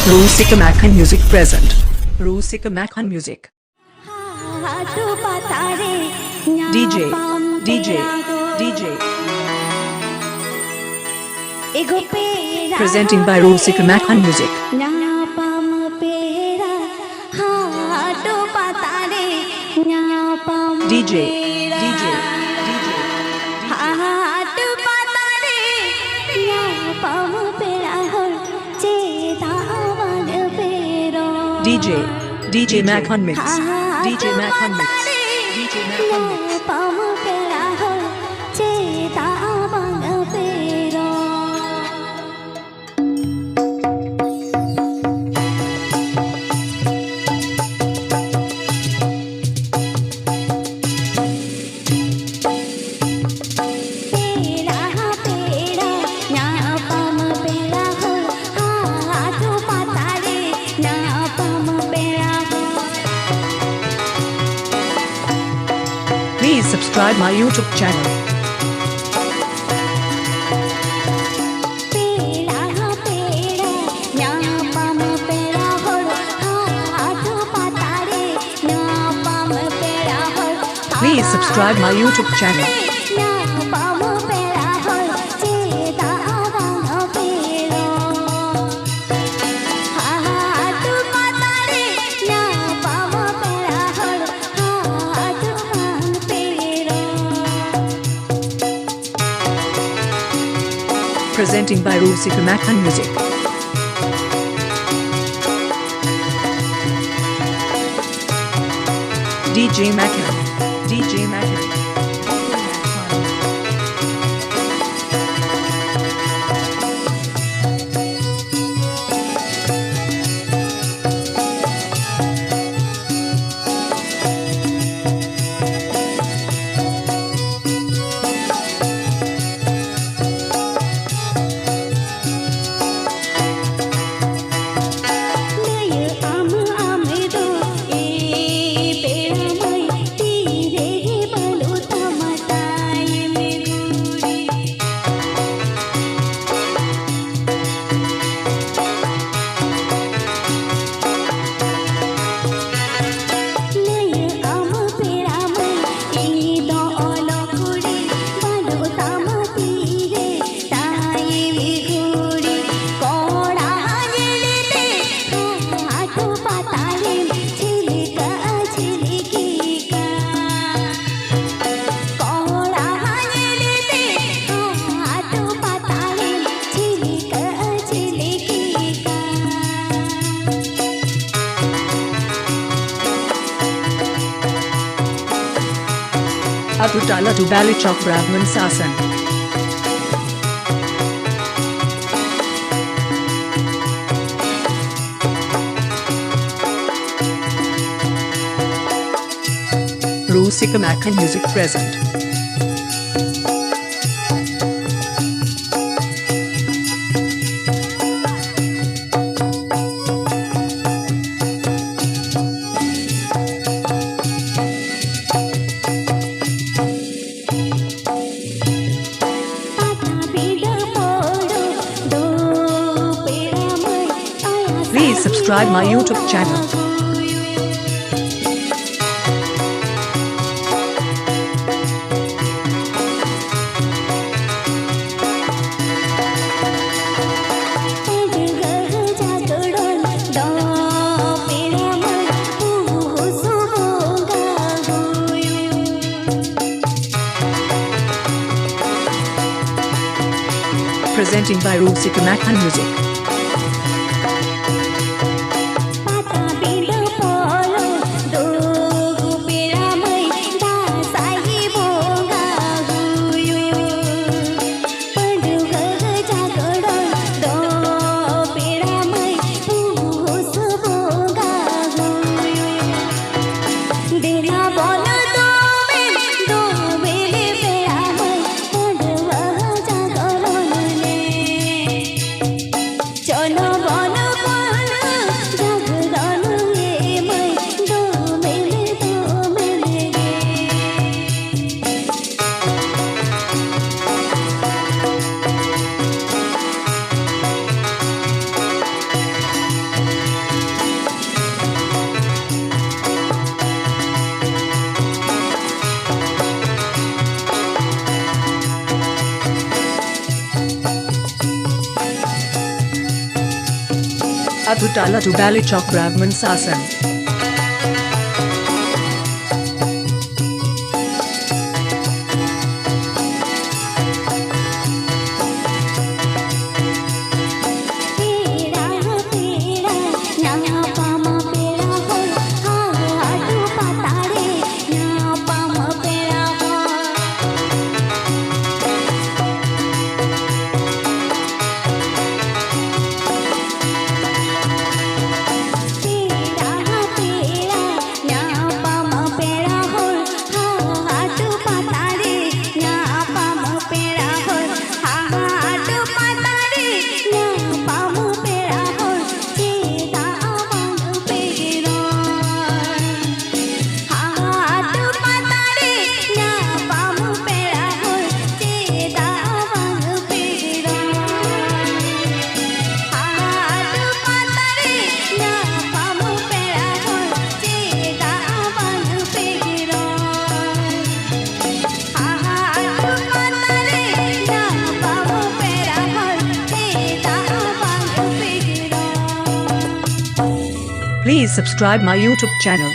Rusika Makhan Music present. Rusika Makhan Music. DJ, DJ, DJ. Presenting by Rusika Makhan Music. DJ, DJ, DJ. DJ, DJ Makhan Mix. DJ Makhan Mix. DJ Makhan Mix. Please subscribe my YouTube channel. Please subscribe my YouTube channel. Presenting by Rusika Makhan Music. DJ Makhan. DJ Makhan. Atutala to Balichok Brahman Sasan. Rusika Makhan Music present. Please subscribe my YouTube channel. Presenting by Rusika Makhan Music. Atutala to Balichok Brahman Sasan. Please subscribe my YouTube channel.